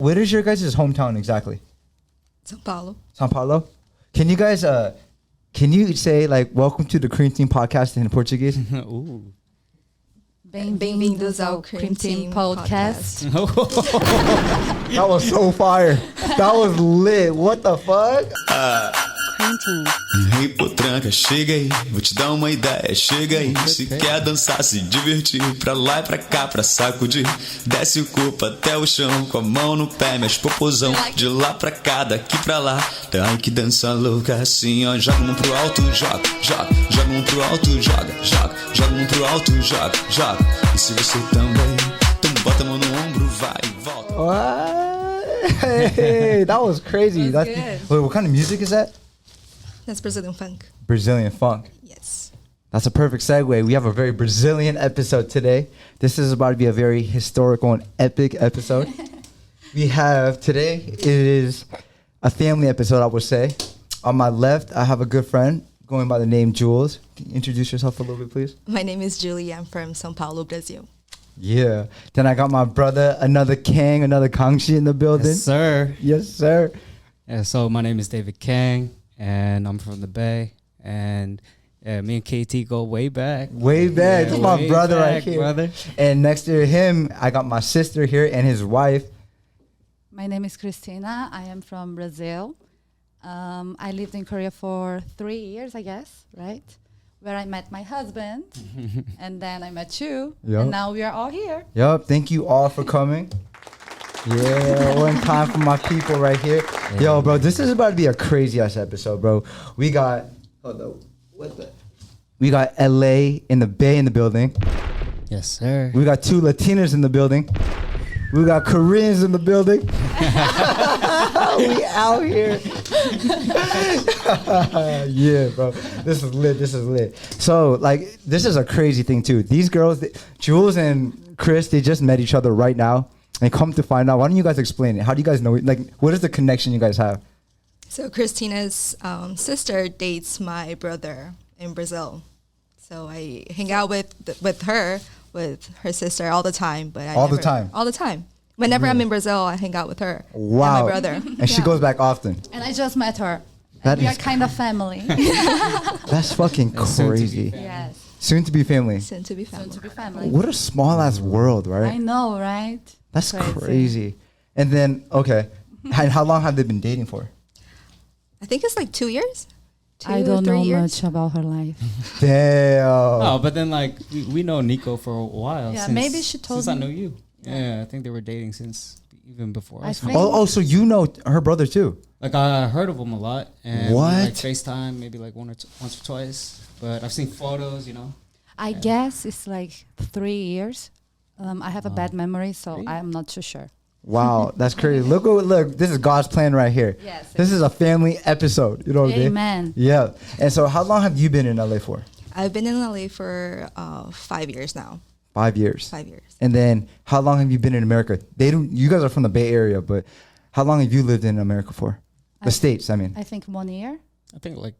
What is your guys' hometown exactly? São Paulo. São Paulo? Can you guys, can you say like, welcome to the Cream Team podcast in Portuguese? Ooh. Bem-vindos ao Cream Team podcast. That was so fire. That was lit. What the fuck? Cream Team. Ei, potranca, chega aí, vou te dar uma ideia, chega aí. Se quer dançar, se divertir, pra lá e pra cá, pra sacudir. Desce o corpo até o chão, com a mão no pé, mexe popozão. De lá pra cá, daqui pra lá. Ai, que dança louca assim, ó. Joga um pro alto, joga, joga. Joga um pro alto, joga, joga. Joga um pro alto, joga, joga. E se você também, então bota a mão no ombro, vai e volta. What? Hey, that was crazy. That's good. Wait, what kind of music is that? That's Brazilian funk. Brazilian funk. Yes. That's a perfect segue. We have a very Brazilian episode today. This is about to be a very historical and epic episode. We have today, it is a family episode, I would say. On my left, I have a good friend going by the name Jules. Can you introduce yourself a little bit, please? My name is Julie. I'm from São Paulo, Brazil. Yeah. Then I got my brother, another Kang, another Kangshi in the building. Yes, sir. Yes, sir. Yeah, so my name is David Kang, and I'm from the Bay. And yeah, me and KT go way back. Way back. Yeah, This is my way brother right back, here. brother. And next to him, I got my sister here and his wife. My name is Christina. I am from Brazil. I lived in Korea for 3 years, I guess, right? Where I met my husband, and then I met you, Yep. and now we are all here. Yup. Thank you all for coming. Yeah, one time for my people right here. Yo, bro, this is about to be a crazy ass episode, bro. We got, hold up, what the? We got LA in the Bay in the building. Yes, sir. We got 2 Latinas in the building. We got Koreans in the building. We out here. Yeah, bro. This is lit. This is lit. So, like, this is a crazy thing, too. These girls, Jules and Chris, they just met each other right now. And come to find out, why don't you guys explain it? How do you guys know? Like, what is the connection you guys have? So Christina's sister dates my brother in Brazil. So I hang out with her sister all the time. But All the time? All the time. Whenever I'm in Brazil, I hang out with her Wow. and my brother. And she goes back often. And I just met her. That We are is kind of family. That's fucking And soon to be crazy. family. Yes, Soon to be family. Soon to be soon family. to be family. What a small ass world, I right? know, right? That's crazy. And then, okay. And how long have they been dating for? I think it's like 2 years. I 2 don't 3 know years. much about her life. Damn. Oh, but then like we know Nico for a while. Yeah, since, maybe she told since I me. know you. Yeah, I think they were dating since even before I us. think- Oh, so you know her brother too? Like I heard of him a lot, and What? we, like FaceTime maybe like once or twice. But I've seen photos, you know. I guess it's like 3 years. I have a bad memory, so Really? I'm not too sure. Wow, that's crazy. Look, this is God's plan right here. Yes. This is a family episode. You know what I mean? Amen. Yeah. And so how long have you been in LA for? I've been in LA for 5 years now. 5 years. 5 years. And then how long have you been in America? You guys are from the Bay Area, but how long have you lived in America for? The I- States, I mean. I think 1 year, I think like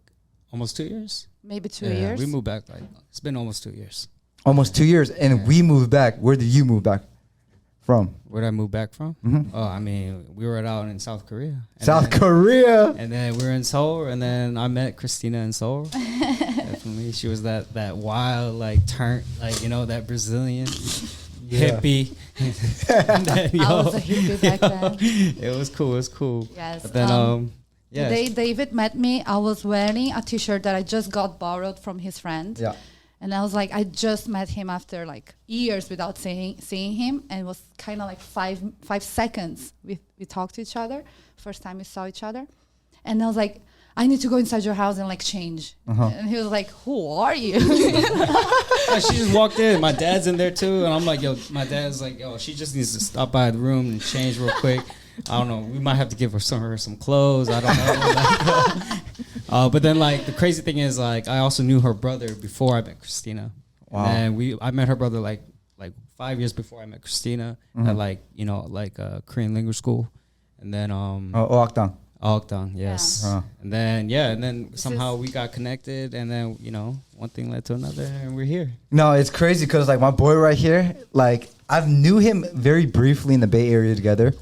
almost 2 years. maybe 2 Yeah, years. We moved back like it's been almost 2 years. Almost 2 years. And we moved back. Where did you move back from? Where did I move back from? Mhm. Oh, I mean, we were out in South Korea. And South then- Korea. And then we were in Seoul, and then I met Christina in Seoul. Definitely, she was that wild, like turn, like you know, that Brazilian Yeah. hippie. And then, I was a hippie back then. It was cool. It was cool. Yes. But then, yeah. The day David met me, I was wearing a T-shirt that I just got borrowed from his friend. Yeah. And I was like, I just met him after like years without seeing him, and it was kind of like five seconds we talked to each other. First time we saw each other, and I was like, I need to go inside your house and like change. And he was like, who are you? Yeah, she just walked in. My dad's in there too, and I'm like, yo. My dad's like, yo. She just needs to stop by the room and change real quick. I don't know. We might have to give her some clothes. I don't know. But then, like, the crazy thing is, like, I also knew her brother before I met Christina. Wow. And I met her brother like 5 years before I met Christina at like Korean language school, and then Oakdang. Ogdong, yes. Yeah. And then somehow we got connected, and then one thing led to another, and we're here. No, it's crazy because like my boy right here, like I've knew him very briefly in the Bay Area together.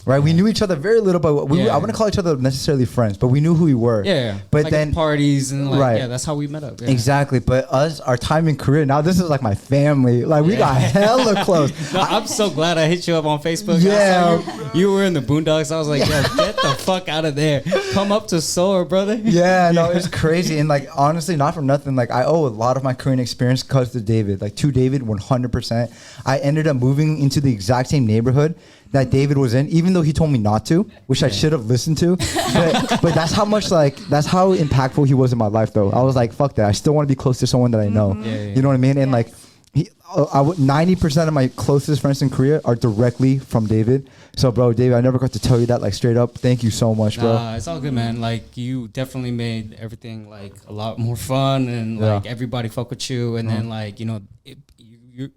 right? We knew each other very little, but I wouldn't call each other necessarily friends, but we knew who we were. Yeah. But like then parties and like, right. yeah, that's how we met up. Yeah. Exactly. But our time in Korea, now this is like my family. Like we got hella close. No, I'm so glad I hit you up on Facebook. Yeah. I saw you were in the boondocks. I was like, yo, get the fuck out of there. Come up to Seoul, brother. Yeah, no, it's crazy. And like, honestly, not for nothing, like I owe a lot of my Korean experience because to David, like to David, 100%. I ended up moving into the exact same neighborhood that David was in, even though he told me not to, which I should have listened to. But that's how much, like, that's how impactful he was in my life, though. I was like, fuck that. I still want to be close to someone that I know. You know what I mean? And like, 90% of my closest friends in Korea are directly from David. So, bro, David, I never got to tell you that, like, straight up. Thank you so much, bro. Nah, it's all good, man. Like, you definitely made everything, like, a lot more fun. And, like, everybody fuck with you. And then, like, you know,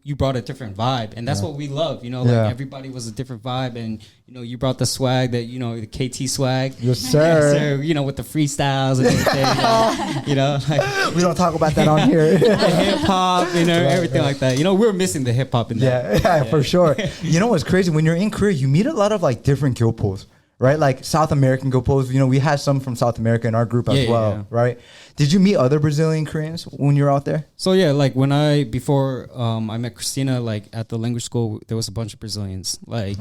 you brought a different vibe. And that's what we love, you know? Like, everybody was a different vibe. And, you know, you brought the swag that, you know, the KT swag. Yes, sir. Yes, sir. You know, with the freestyles and everything. You know, like, we don't talk about that on here. the hip-hop, you know, everything like that. You know, we're missing the hip-hop in that. Yeah, for sure. You know what's crazy? When you're in Korea, you meet a lot of like different gyopos, right? Like South American gyopos. You know, we had some from South America in our group as well, right? Did you meet other Brazilian Koreans when you were out there? So yeah, like before I met Christina, like at the language school, there was a bunch of Brazilians. Like,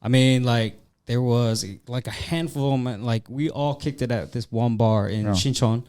I mean, like there was like a handful of them. Like we all kicked it at this one bar in Shincheon.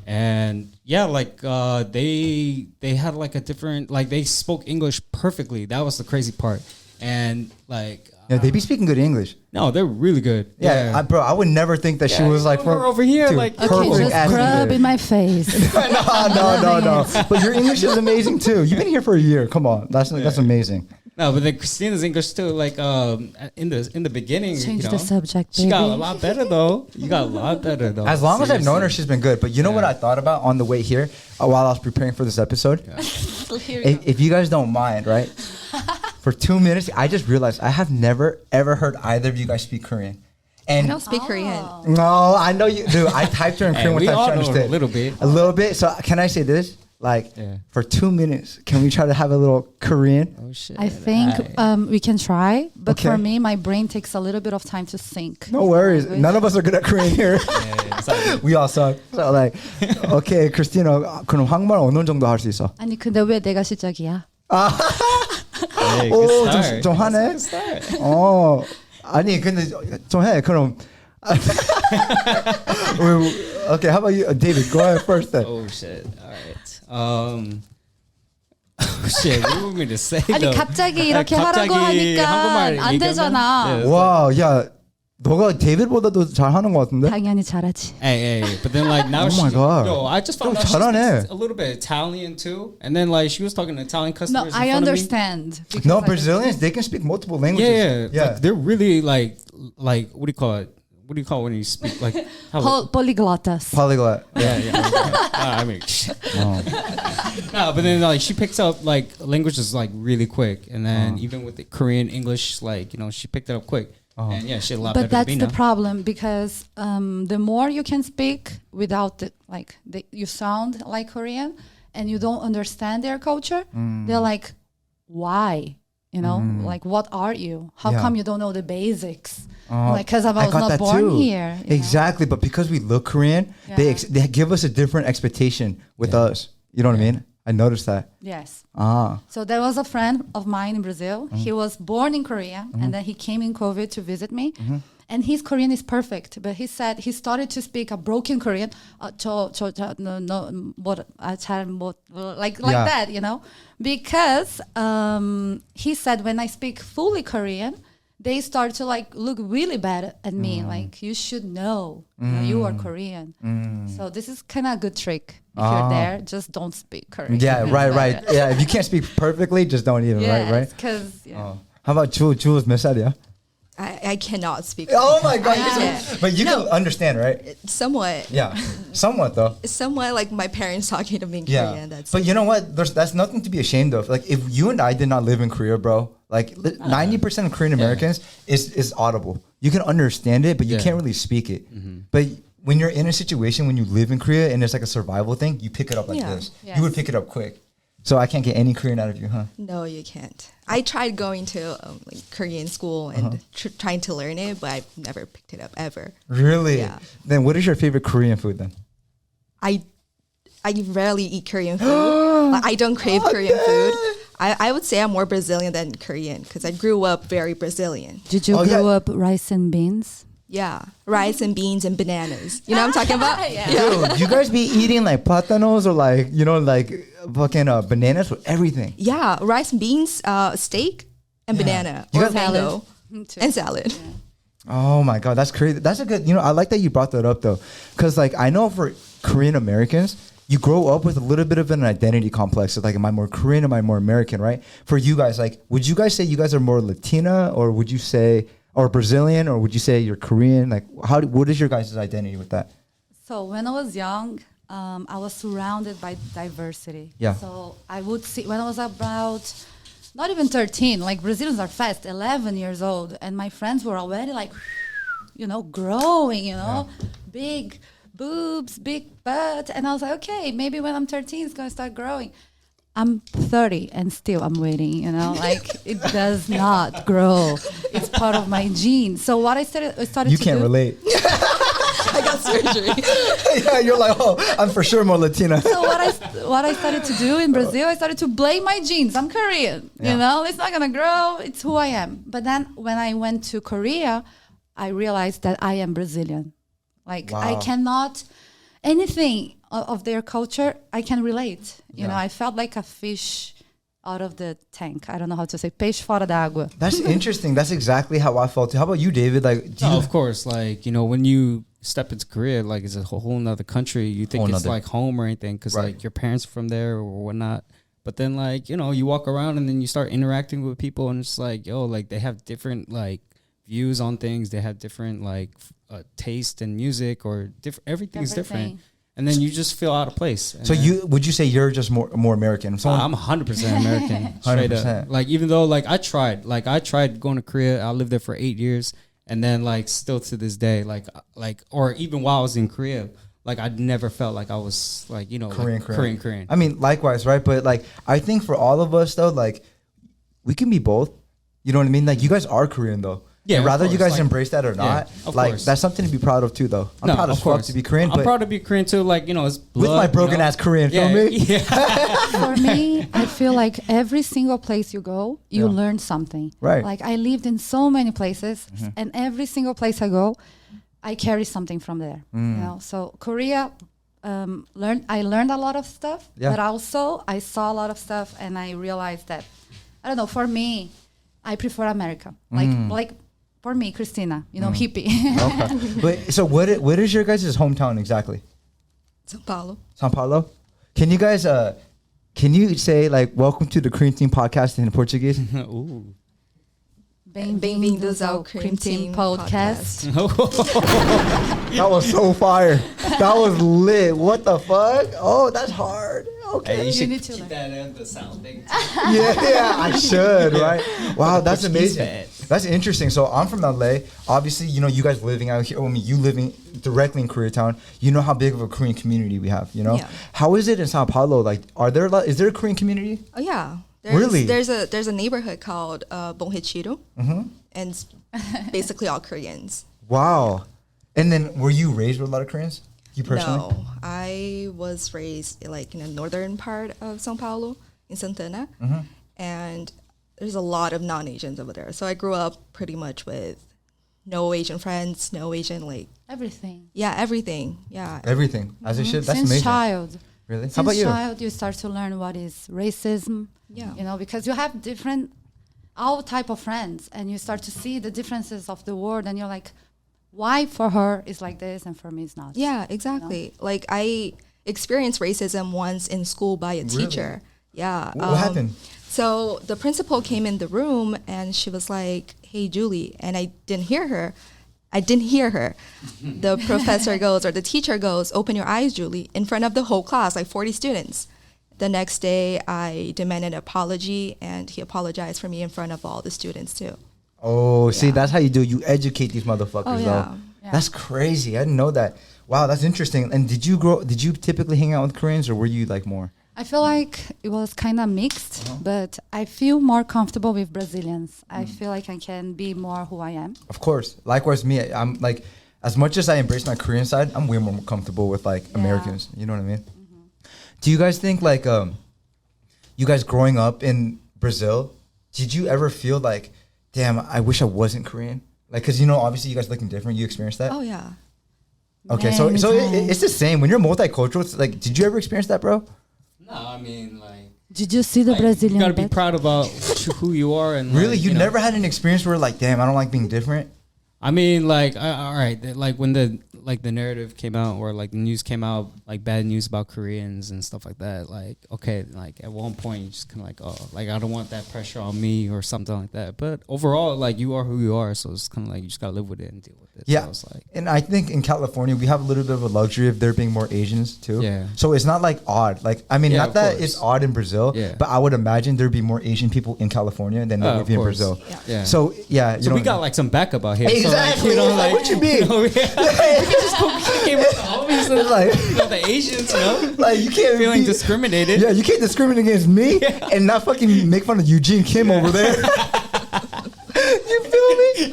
And yeah, like they had like a different, like they spoke English perfectly. That was the crazy part. And like they be speaking good English. No, they're really good. Yeah. Bro, I would never think that she was like we're over here, dude, like okay, just rub in my face. no. But your English is amazing too. You've been here for a year. Come on, that's amazing. No, but then Christina's English too. Like in the beginning, change you know, the subject. She got a lot better though. You got a lot better though. As long as I've known her, she's been good. But you know what I thought about on the way here while I was preparing for this episode? If you guys don't mind, right? For 2 minutes, I just realized I have never ever heard either of you guys speak Korean. And I don't speak Korean. No, I know you do. I typed her in Korean we without all trying to know understand. a little bit. So can I say this? Like for 2 minutes, can we try to have a little Korean? Oh shit! I think we can try, but for me, my brain takes a little bit of time to sync. No worries. None of us are good at Korean here. We all suck. So like, okay, Christina, 그럼 한국말 어느 정도 할 수 있어? 아니 근데 왜 내가 시작이야? Hey, 오, good start. 좀 하네. Good start. 아니 근데 좀 해. 그럼. Okay, how about you, David? Go ahead first then. Oh shit! All right. Oh shit! What do you want me to say? 아니 though? 갑자기 이렇게 하라고 하니까 안 되잖아. 와, 야, 너가 데이비드보다도 잘하는 것 같은데? 당연히 잘하지. Hey, but then like now, oh my god, yo, I just found out she 잘하네. speaks a little bit Italian too, and then like she was talking to Italian No, customers. I understand. No, Brazilians, they can speak multiple languages. Yeah. Like, they're really like what do you call it? What do you call it when you speak like Polyglottas. Polyglot. I mean, no, but then like she picks up like languages like really quick, and then even with the Korean English, like you know, she picked it up quick, and yeah, she a lot better. But that's than me the now. problem because the more you can speak without you sound like Korean and you don't understand their culture, they're like, why? You know, like what are you? How come you don't know the basics? Like because I was not born here. Exactly, but because we look Korean, they give us a different expectation with us. You know what I mean? I noticed that. Yes. Ah. So there was a friend of mine in Brazil. He was born in Korea, and then he came in COVID to visit me. And his Korean is perfect, but he said he started to speak a broken Korean. Like that, you know, because he said when I speak fully Korean, they start to like look really bad at me. Like you should know, you are Korean. So this is kind of a good trick. If you're there, just don't speak Korean. Yeah, right. Yeah, if you can't speak perfectly, just don't even. Right. Because How about Jules? 몇 살이야? I cannot speak. Oh my god! Yeah. But you can understand, right? Somewhat. Yeah, somewhat though. Somewhat like my parents talking to me in Korean. That's but you know what? That's nothing to be ashamed of. Like if you and I did not live in Korea, bro, like 90% of Korean Americans is audible. You can understand it, but you can't really speak it. But when you're in a situation when you live in Korea and it's like a survival thing, you pick it up like this. Yes. You would pick it up quick. So I can't get any Korean out of you, huh? No, you can't. I tried going to like Korean school and trying to learn it, but I've never picked it up ever. Really? Yeah. Then what is your favorite Korean food then? I rarely eat Korean food. Like, I don't crave Korean food. I would say I'm more Brazilian than Korean because I grew up very Brazilian. Did you grow up rice and beans? Yeah, rice and beans and bananas. You know what I'm talking about? Dude, you guys be eating like platanos or like, you know, like fucking bananas with everything. Yeah, rice and beans, steak, and banana. You Or guys- mango. And salad. Oh my God, that's crazy. That's a good, you know, I like that you brought that up though. Because like, I know for Korean Americans, you grow up with a little bit of an identity complex. So like, am I more Korean? Am I more American, right? For you guys, like, would you guys say you guys are more Latina or would you say, or Brazilian, or would you say you're Korean? Like, what is your guys' identity with that? So when I was young, I was surrounded by diversity. Yeah. So I would see when I was about not even 13, like Brazilians are fast, 11 years old, and my friends were already like, you know, growing, you know, big boobs, big butt, and I was like, okay, maybe when I'm 13, it's gonna start growing. I'm 30 and still I'm waiting, you know, like it does not grow. It's part of my genes. So what I started You to can't do, relate. I got surgery. Yeah, you're like, oh, I'm for sure more Latina. So what I started to do in Brazil, I started to blame my genes. I'm Korean, Yeah. you know, it's not gonna grow. It's who I am. But then when I went to Korea, I realized that I am Brazilian. Like I Wow. cannot anything of their culture. I can relate. You know, I felt like a fish out of the tank. I don't know how to say peixe fora d'água. That's interesting. That's exactly how I felt. How about you, David? Like, do you, Of course, like, you know, when you step into Korea, like it's a whole nother country. You think Whole it's nother. like home or anything because Right. like your parents are from there or whatnot. But then like, you know, you walk around and then you start interacting with people and it's like, yo, like they have different like views on things. They have different like taste in music or different. Everything's different. Everything. And then you just feel out of place. And so then- would you say you're just more American? Someone, I'm 100% American. Straight 100%. up. Like, even though, like, I tried going to Korea. I lived there for 8 years. And then, like, still to this day, like, or even while I was in Korea, like, I never felt like I was, like, you know, Korean. I mean, likewise, right? But like, I think for all of us though, like, we can be both. You know what I mean? Like, you guys are Korean though. Yeah, And of rather you course, guys like- embrace that or not, of like course. that's something to be proud of too, though. I'm proud as fuck to be Korean, I'm but proud to be Korean too. Like, you know, it's blood, with my broken you know? ass Korean, feel Yeah, me? yeah. For me, I feel like every single place you go, you Yeah. learn something. Right. Like I lived in so many places, and every single place I go, I carry something from there. You know, so Korea, I learned a lot of stuff, Yeah. but also I saw a lot of stuff, and I realized that I don't know. For me, I prefer America. Like for me, Christina, you know, hippie. Okay. But so what is your guys' hometown exactly? São Paulo. São Paulo? Can you guys can you say like welcome to the Cream Team podcast in Portuguese? Ooh. Bem-vindos ao Cream Team Podcast. That was so fire. That was lit. What the fuck? Oh, that's hard. Okay. Hey, you should need to keep learn. that in the sound thing. Yeah, I should, right? Wow, that's Portuguese amazing. bad. That's interesting. So I'm from LA. Obviously, you know, you guys living out here. I mean, you living directly in Koreatown. You know how big of a Korean community we have. You know, Yeah. how is it in Sao Paulo? Like, is there a Korean community? Oh yeah. Really? There's a neighborhood called Bong Hechiro, and it's basically all Koreans. Wow. And then, were you raised with a lot of Koreans? You personally? No, I was raised like in the northern part of São Paulo in Santana, and there's a lot of non-Asians over there. So I grew up pretty much with no Asian friends, no Asian Everything. everything. Yeah. Everything as it should. That's Since amazing. child. Really? Since How about you? child, you start to learn what is racism. Yeah. You know, because you have all type of friends, and you start to see the differences of the world, and you're like, why for her is like this and for me it's not? Yeah, exactly. Like I experienced racism once in school by a teacher. Yeah. What happened? So the principal came in the room and she was like, "Hey, Julie," and I didn't hear her. The professor goes, or the teacher goes, "Open your eyes, Julie," in front of the whole class, like 40 students. The next day, I demanded an apology, and he apologized for me in front of all the students too. Oh, see, that's how you do. You educate these motherfuckers, Oh, yeah. though. Yeah. That's crazy. I didn't know that. Wow, that's interesting. And did you typically hang out with Koreans, or were you like more? I feel like it was kind of mixed, but I feel more comfortable with Brazilians. I feel like I can be more who I am. Of course. Likewise, me. I'm like, as much as I embrace my Korean side, I'm way more comfortable with like Americans. You know what I mean? Do you guys think like, you guys growing up in Brazil, did you ever feel like, damn, I wish I wasn't Korean? Like, cause you know, obviously you guys looking different. You experienced that? Oh yeah. Okay, so it's the same. When you're multicultural, it's like, did you ever experience that, bro? No, I mean, like, Did you see the Brazilian? you gotta be bet? proud about who you are and Really? like, You know. never had an experience where like, damn, I don't like being different? I mean, like, all right, like when the narrative came out or like the news came out, like bad news about Koreans and stuff like that. Like, okay, like at one point you just kind of like, oh, like I don't want that pressure on me or something like that. But overall, like you are who you are, so it's kind of like you just gotta live with it and deal with it. Yeah. So it's like, And I think in California, we have a little bit of a luxury of there being more Asians too. Yeah. So it's not like odd. Like, I mean, Yeah, not of that course. it's odd in Brazil, Yeah. but I would imagine there'd be more Asian people in California than there Oh, would of be in course. Brazil. yeah. So, yeah. You So know, we got like some backup out here. Exactly. So, like, What you mean? know, we just came with the homies and Like- you know, the Asians, you know, like, you can't feeling be, discriminated. yeah, you can't discriminate against me and not fucking make fun of Eugene Kim over there. You feel me?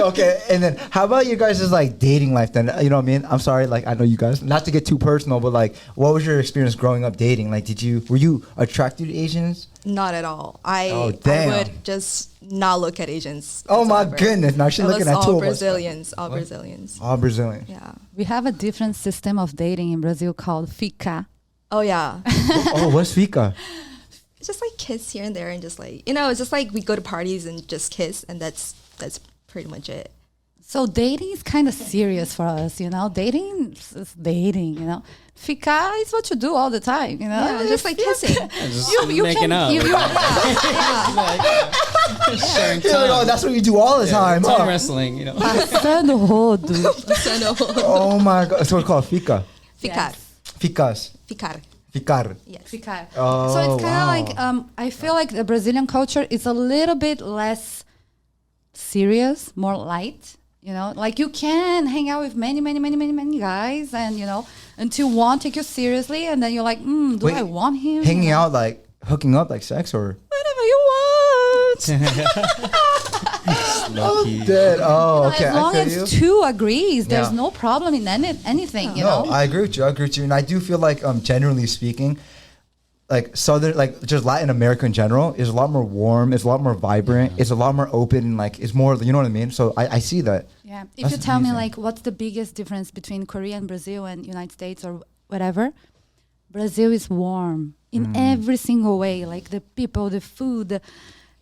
Okay, and then how about you guys' like dating life then? You know what I mean? I'm sorry, like I know you guys, not to get too personal, but like what was your experience growing up dating? Like were you attracted to Asians? Not at all. Oh, I damn. would just not look at Asians. Oh my whatsoever. goodness, now she's It looking was at two all of us. Brazilians. All Brazilians. All Brazilian. Yeah. We have a different system of dating in Brazil called fica. Oh yeah. Oh, what's fika? It's just like kiss here and there and just like it's just like we go to parties and just kiss and that's pretty much it. So dating is kind of serious for us, you know. Dating is dating, you know. Fica is what you do all the time, you know. Yeah, just like kissing. Just You making can, out. Sharing You're like, oh, tongue. that's what you do all the time. Tongue Huh? wrestling, you know. Passando rodo. Oh my god, so it's called fika. Ficar. Ficas. Ficar. Ficar. Yes. Ficar. Oh, So it's kind of wow. like I feel like the Brazilian culture is a little bit less serious, more light. You know, like you can hang out with many guys, and you know, until one take you seriously, and then you're like, do Wait, I want him? Hanging You know? out, like hooking up, like sex, or Whatever you want. Low-key. dead. Oh, okay. As long I as feel you. two agrees, there's Yeah. no problem in anything. You No, know. I agree with you. And I do feel like, generally speaking, like Southern, like just Latin America in general is a lot more warm. It's a lot more vibrant. It's a lot more open. And like it's more, you know what I mean. So I see that. Yeah. If That's you tell me amazing. like what's the biggest difference between Korea and Brazil and United States or whatever, Brazil is warm in every single way. Like the people, the food, the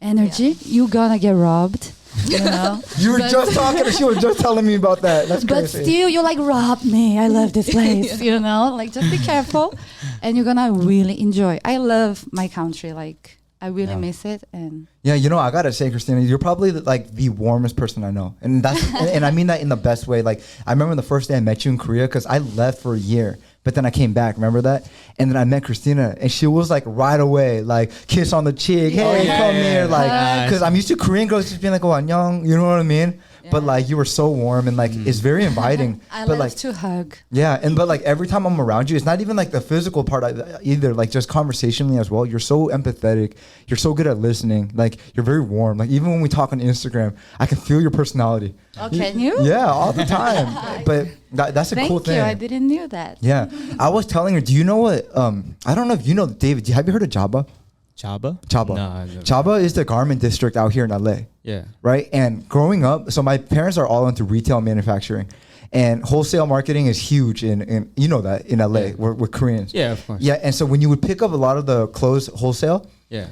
energy. You're gonna get robbed. You know. You were But- just talking. She was just telling me about that. That's But crazy. still, you're like, rob me. I love this place. You know, like just be careful, and you're gonna really enjoy. I love my country. Like I really miss it, and Yeah, you know, I gotta say, Christina, you're probably like the warmest person I know, and that's and I mean that in the best way. Like I remember the first day I met you in Korea because I left for a year, but then I came back. Remember that? And then I met Christina, and she was like right away, like kiss on the cheek, hey, yeah, come yeah, here, yeah. like Nice. because I'm used to Korean girls just being like, oh, annyeong, you know what I mean? But like you were so warm and like it's very inviting. I but love like to hug. yeah, and but like every time I'm around you, it's not even like the physical part either. Like just conversationally as well. You're so empathetic. You're so good at listening. Like you're very warm. Like even when we talk on Instagram, I can feel your personality. Oh, can you? Yeah, all the time. But that's a Thank cool you. thing. I didn't knew that. Yeah, I was telling her. Do you know what? I don't know if you know, David. Have you heard of Jaba? Chaba? Chaba. No, I've never- Chaba is the garment district out here in LA. Yeah. Right? And growing up, so my parents are all into retail manufacturing. And wholesale marketing is huge in you know that in LA, Yeah. we're Koreans. Yeah, of course. Yeah, and so when you would pick up a lot of the clothes wholesale, Yeah.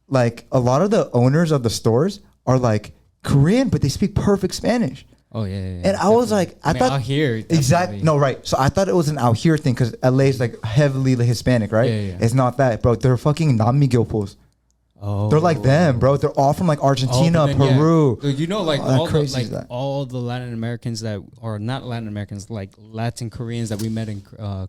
like a lot of the owners of the stores are like Korean, but they speak perfect Spanish. Oh yeah. yeah, And I was like, I mean, thought out here exactly. definitely. No, right. So I thought it was an out here thing because LA is like heavily Hispanic, right? Yeah, yeah. It's not that, bro. They're fucking Namigilpos. Oh. They're like them, bro. They're all from like Argentina, Oh, but then, yeah. Peru. Dude, you know, like Oh, that all the, crazy is that. like all the Latin Americans that, or not Latin Americans, like Latin Koreans that we met in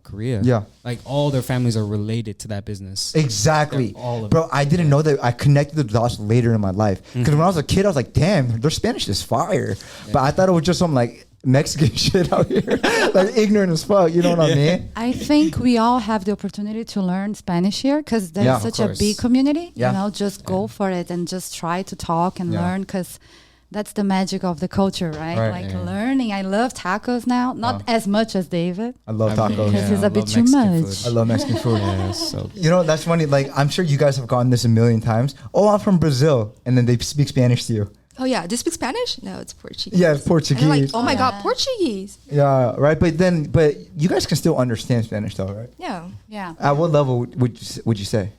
Korea. Yeah. Like all their families are related to that business. Exactly. They're all of Bro, I didn't know that. I connected the dots later in my life. Because when I was a kid, I was like, damn, their Spanish is fire. But I thought it was just some like Mexican shit out here, like ignorant as fuck. You know what I mean? I think we all have the opportunity to learn Spanish here because there's Yeah, of such a course. big community. Yeah. You know, just go for it and just try to talk and Yeah. learn because that's the magic of the culture, right? Right. Like Yeah. learning. I love tacos now, not Oh. as much as David. I love I mean, tacos. Because it's a I bit love too Mexican much. I love Mexican food. Yeah, so You know, that's funny. Like, I'm sure you guys have gotten this a million times. Oh, I'm from Brazil. And then they speak Spanish to you. Oh yeah, do you speak Spanish? No, it's Portuguese. Yeah, it's And they're like, Portuguese. oh my Oh, god, yeah. Portuguese. Yeah, right. But you guys can still understand Spanish though, right? Yeah. Yeah. At what level would you say?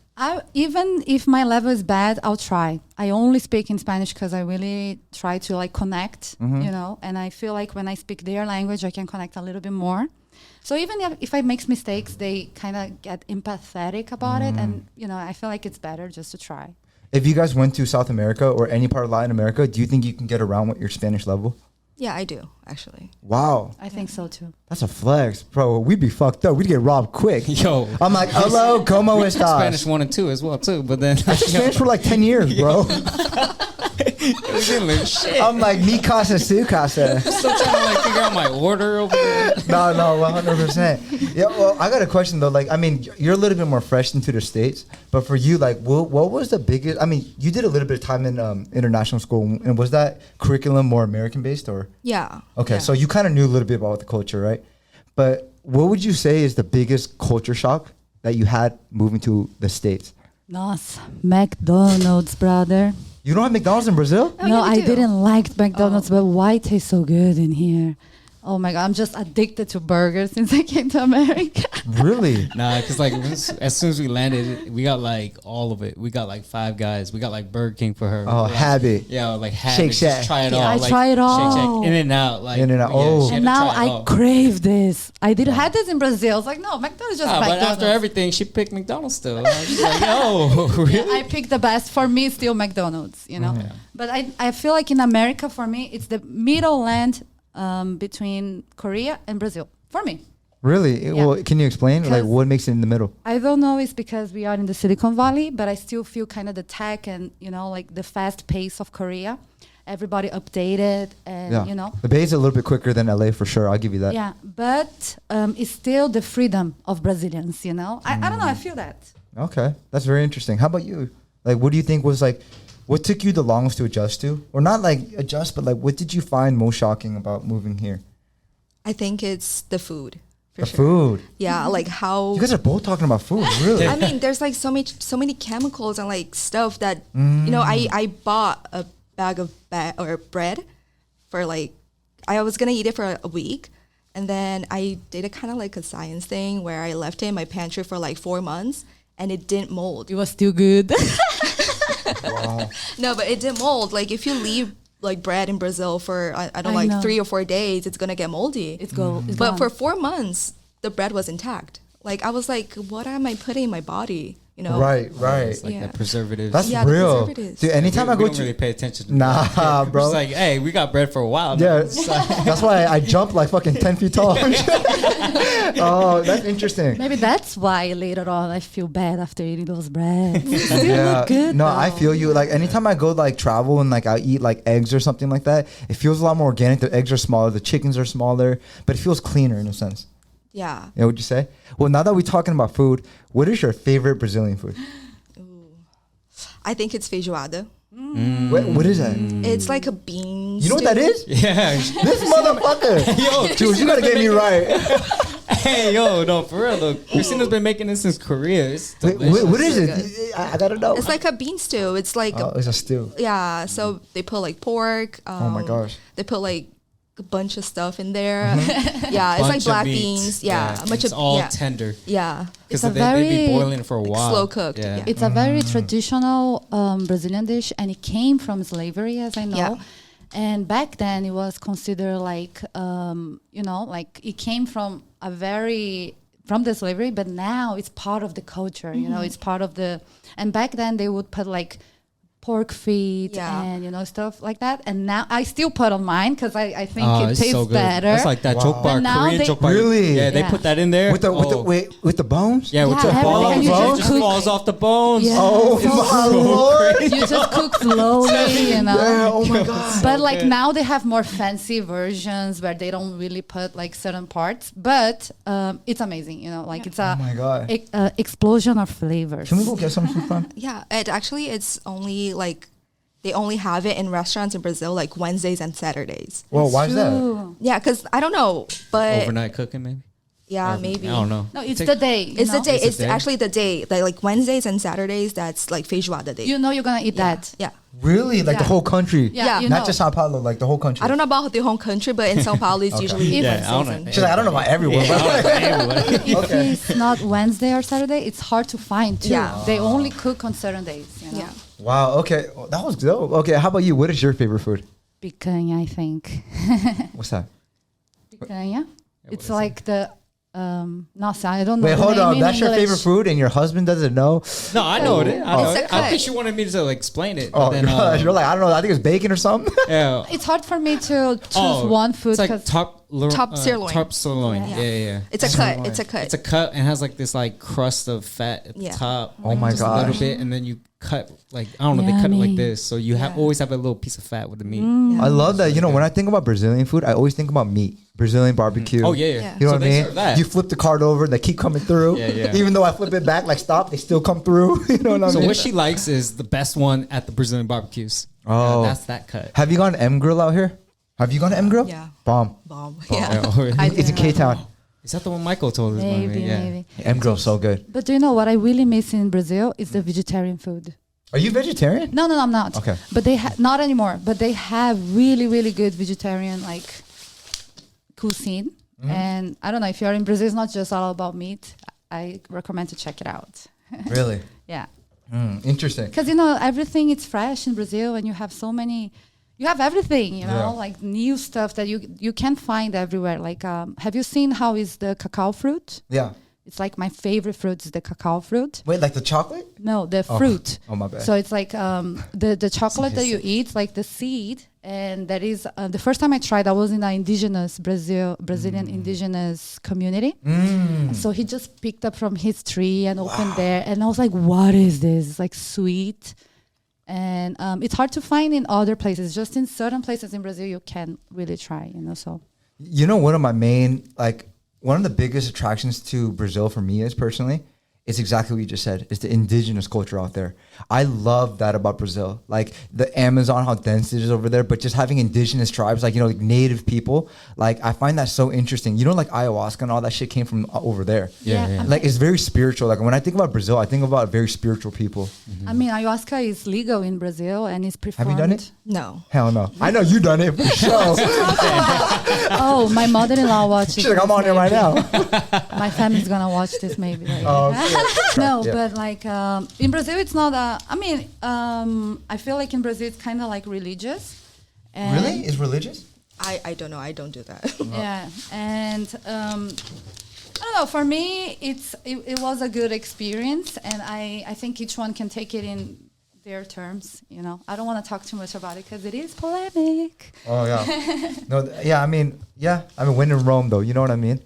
Even if my level is bad, I'll try. I only speak in Spanish because I really try to like connect, you know, and I feel like when I speak their language, I can connect a little bit more. So even if I make mistakes, they kind of get empathetic about it. And, you know, I feel like it's better just to try. If you guys went to South America or any part of Latin America, do you think you can get around with your Spanish level? Yeah, I do, actually. Wow, I think so too. that's a flex, bro. We'd be fucked up. We'd get robbed quick. yo, I'm like, hello, como estás? Spanish 1 and 2 as well too. But then I took Spanish for like 10 years, bro. we didn't learn shit. I'm like, mi casa, su casa. Still trying to like figure out my order over there. No, 100%. Yeah, well, I got a question though. Like, I mean, you're a little bit more fresh into the States, but for you, like, what was the biggest? I mean, you did a little bit of time in international school, and was that curriculum more American based or? Yeah. Okay, yeah. so you kind of knew a little bit about the culture, right? But what would you say is the biggest culture shock that you had moving to the States? Nos, McDonald's, brother. You don't have McDonald's in Brazil? Oh, No, yeah, we I do. didn't like McDonald's, but why it tastes so good in here? Oh my God, I'm just addicted to burgers since I came to America. Really? Nah, cause like as soon as we landed, we got like all of it. We got like 5 guys. We got like Burger King for her. Oh, Like, habit. Yeah, like Shake habit. Shack. Just try it Yeah, all. I like, try it Shake all. Shack, in and out. Like In and out. yeah, Oh. she had And to now try it I all. crave this. I didn't have this in Brazil. I was like, no, McDonald's just Ah, but McDonald's. after everything, she picked McDonald's still. I was just like, yo, really? I picked the best. For me, still McDonald's, you know. Yeah. But I feel like in America, for me, it's the middle land between Korea and Brazil. For me. Really? Yeah. Well, can you explain? Like, 'Cause- what makes it in the middle? I don't know it's because we are in the Silicon Valley, but I still feel kind of the tech and, you know, like the fast pace of Korea. Everybody updated and, Yeah. you know. The Bay is a little bit quicker than LA for sure. I'll give you that. Yeah, but it's still the freedom of Brazilians, you know. I don't know, I feel that. Okay. That's very interesting. How about you? Like, what do you think was like, what took you the longest to adjust to? Or not like adjust, but like, what did you find most shocking about moving here? I think it's the food. For The sure. food. Yeah, like how. You guys are both talking about food, really? I mean, there's like so many chemicals and like stuff that you know. I bought a bag of bread for like I was gonna eat it for a week, and then I did a kind of like a science thing where I left it in my pantry for like 4 months, and it didn't mold. It was still good. Wow. No, but it didn't mold. Like if you leave like bread in Brazil for I don't know, I like know. 3 or 4 days, it's gonna get moldy. It's But gone. for 4 months, the bread was intact. Like I was like, what am I putting in my body? You know? Right, right. It's like Yeah. the preservatives. That's Yeah, the real. preservatives. Dude, anytime we, I go we don't to really pay attention to Nah, that. We're bro. just like, hey, we got bread for a while. Yeah, man. It's like- that's why I jump like fucking 10 feet tall. Oh, that's interesting. Maybe that's why later on I feel bad after eating those breads. It's still Yeah, good. no, I though. feel you. Like anytime I go like travel and like I eat like eggs or something like that, it feels a lot more organic. The eggs are smaller, the chickens are smaller, but it feels cleaner in a sense. Yeah. You know what you say? Well, now that we're talking about food, what is your favorite Brazilian food? I think it's feijoada. What is that? It's like a bean. You know what that stew. is? yeah. This motherfucker. Yo, Jules, you gotta get me right. hey, yo, no, for real though. Christina's been making this since Korea. It's Wait, delicious. what is So it? I gotta know. It's like a bean stew. It's like Oh, it's a stew. yeah. So they put like pork. Oh my gosh. They put like a bunch of stuff in there. Yeah, it's like Bunch of black meats. beans. Yeah, a bunch it's of all yeah. tender. Yeah. Because a they be very, boiling for a like, while. slow cooked, yeah. It's a very traditional Brazilian dish, and it came from slavery, as I know. Yeah. And back then, it was considered like, you know, like it came from from the slavery, but now it's part of the culture. You know, it's part of the. And back then, they would put like pork feet Yeah. and stuff like that. And now I still put on mine because I think it it's tastes so good. better. It's like that Wow. joke bar, But now Korean they- joke bar. Really? Yeah, they Yeah. put that in there. With the bones? Yeah, with Yeah, the everything, balls. and you It just just cook- falls off the bones. Yeah. Oh So my good. lord! You just cook slowly, Yeah, oh my god! But like now they have more fancy versions where they don't really put like certain parts, but it's amazing. Like it's a Oh my god! explosion of flavors. Can we go get some food from? Yeah, it's only like they only have it in restaurants in Brazil like Wednesdays and Saturdays. Well, why is that? True. Yeah, because I don't know, but Overnight cooking, maybe. yeah, Or- maybe. I don't know. No, it's Take- the day. It's the day. It's the It's day? actually the day. Like Wednesdays and Saturdays, that's like feijoada day. You're gonna eat yeah. that. Yeah. Really? Like the Yeah. whole country? Yeah, Yeah. Not just Sao Paulo, like the whole country. I don't know about the whole country, but in Sao Paulo, it's Okay. usually If- Yeah, I Wednesdays don't know. and- She's like, I don't know about everyone, Yeah, but everybody. If Okay. it's not Wednesday or Saturday, it's hard to find too. Yeah. They only cook on certain days. Yeah. wow. Okay, well, that was dope. Okay, how about you? What is your favorite food? Picanha, I think. What's that? Picanha. what It's is like the nossa, I don't know. Wait, the hold name on. in That's your English. favorite food, and your husband doesn't know? No, I know it. I know It's it. a I cut. think she wanted me to like explain it. Oh, but then, you're like, I don't know. I think it's bacon or something. yeah. It's hard for me to choose one food It's like because Top sirloin. Top sirloin. Yeah. Yeah. It's a cut. It's a cut. It's a cut and has like this like crust of fat at Yeah. the top. Oh my just a little gosh. bit, and then you cut like I don't know. They cut it like Yummy. this, so you have Yeah. always have a little piece of fat with the meat. Yeah. I love that. You know, when I think about Brazilian food, I always think about meat. Brazilian barbecue. Oh yeah, Yeah. yeah. You know So what I they mean? serve that. You flip the card over, they keep coming through. Yeah, yeah. Even though I flip it back, like stop, they still come through. You know what I So mean? what she likes is the best one at the Brazilian barbecues. Oh. That's that cut. Have you gone to M Grill out here? Have you gone to M Grill? Yeah. Bomb. Bomb. Yeah. Yeah. I It's in didn't K Town. Is that the one Michael told us? about? maybe, Yeah. maybe. M Grill's so good. But do you know what I really miss in Brazil is the vegetarian food. Are you vegetarian? No, I'm not. Okay. But they not anymore. But they have really, really good vegetarian like cuisine. Mm-hmm. And I don't know if you're in Brazil, it's not just all about meat. I recommend to check it out. Really? Yeah, Interesting. because everything is fresh in Brazil, and you have so many. You have everything, Yeah. like new stuff that you can find everywhere. Like, have you seen how is the cacao fruit? Yeah. It's like my favorite fruit is the cacao fruit. Wait, like the chocolate? No, the fruit. Oh, my bad. So it's like the chocolate that you eat, like the seed, and that is the first time I tried. I was in an indigenous Brazilian indigenous community. So he just picked up from his tree and opened there, and I was like, "What is this?" It's like sweet, and it's hard to find in other places. Just in certain places in Brazil, you can really try. So You know, one of my main, like, one of the biggest attractions to Brazil for me is personally, it's exactly what you just said. It's the indigenous culture out there. I love that about Brazil. Like the Amazon, how dense it is over there, but just having indigenous tribes, like, like native people, like I find that so interesting. You know, like ayahuasca and all that shit came from over there. Yeah. Like it's very spiritual. Like when I think about Brazil, I think about very spiritual people. I mean, ayahuasca is legal in Brazil and is performed. Have you done it? No. Hell no. I know you done it for sure. Oh, my mother-in-law watches. She's like, I'm this on there right maybe. now. My family's gonna watch this maybe. Later. No, Yeah. but like in Brazil, it's not. I feel like in Brazil, it's kind of like religious. And Really? Is religious? I don't know. I don't do that. Yeah, and I don't know. For me, it was a good experience, and I think each one can take it in their terms. I don't want to talk too much about it because it is polemic. Oh yeah. No. Yeah. I mean, when in Rome, though. You know what I mean?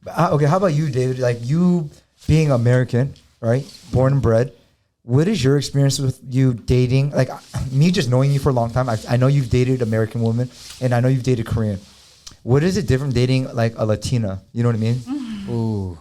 But, okay. How about you, David? Like you being American, right? Born and bred. What is your experience with you dating? Like me, just knowing you for a long time. I know you've dated American women, and I know you've dated Korean. What is it different dating like a Latina? You know what I mean? Ooh.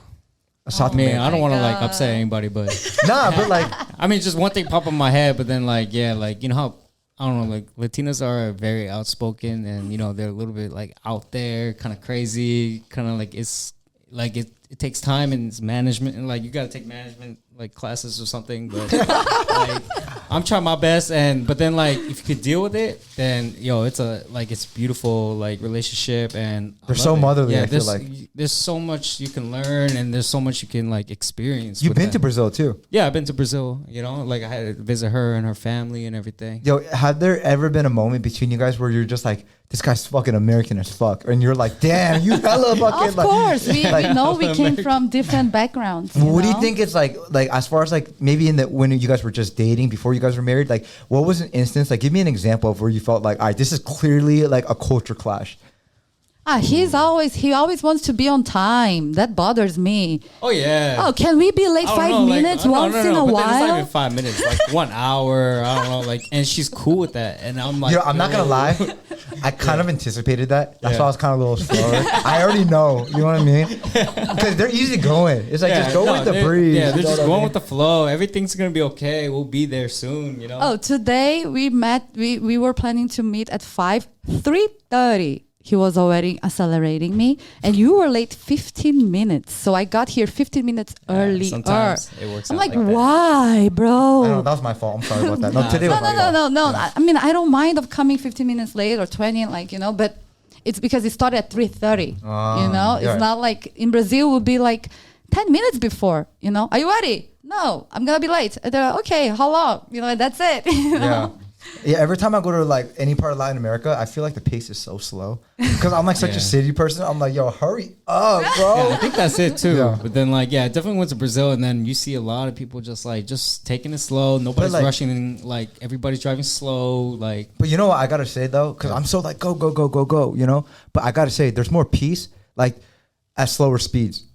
A South Man, American. I don't want to like God. upset anybody, but Nah, but like I mean, just one thing pop in my head, but then like, yeah, like, you know how, I don't know, like Latinas are very outspoken and, they're a little bit like out there, kind of crazy, kind of like it's like it takes time and it's management and like you got to take management like classes or something, but like I'm trying my best but then like if you could deal with it, then it's beautiful like relationship and They're so motherly, I feel there's, like. there's so much you can learn and there's so much you can like experience. you've with been that. to Brazil too. Yeah, I've been to Brazil, like I had to visit her and her family and everything. Yo, have there ever been a moment between you guys where you're just like this guy's fucking American as fuck, and you're like, damn, you hella fucking. Of course, we know we came from different backgrounds. What do you think it's like as far as like maybe in the when you guys were just dating before you guys were married, like what was an instance, like give me an example of where you felt like, all right, this is clearly like a culture clash. He always wants to be on time. That bothers me. Oh yeah. Oh, can we be late 5 minutes once in a but then it's not while? even 5 minutes, like 1 hour. I don't know, like, and she's cool with that. And I'm like, You know, I'm not gonna lie, I kind of anticipated that. That's why I was kind of a little slower. I already know, you know what I mean? Because they're easy going. It's like just go with the breeze. Yeah, they're you know just what I going mean? with the flow. Everything's gonna be okay. We'll be there soon. You know. Oh, today we met. We were planning to meet at 3:30. He was already accelerating me, and you were late 15 minutes. So I got here 15 minutes earlier. Sometimes it works I'm out like, like that. why, bro? I know, that was my fault. I'm sorry about that. No, today was my fault. No. I mean, I don't mind of coming 15 minutes late or 20, like, you know, but it's because it started at 3:30. You know, it's yeah. not like in Brazil it would be like 10 minutes before, you know, are you ready? No, I'm going to be late. And they're like, okay, how long? You know, that's it. You know? Yeah. Yeah, every time I go to like any part of Latin America, I feel like the pace is so slow because I'm like such a city person. I'm like, yo, hurry up, bro. Yeah, I think that's it too. Yeah. But then, like, yeah, I definitely went to Brazil, and then you see a lot of people just taking it slow. Nobody's like- rushing. Like everybody's driving slow. Like, But you know what I gotta say though, because I'm so like go, you know. But I gotta say, there's more peace like at slower speeds.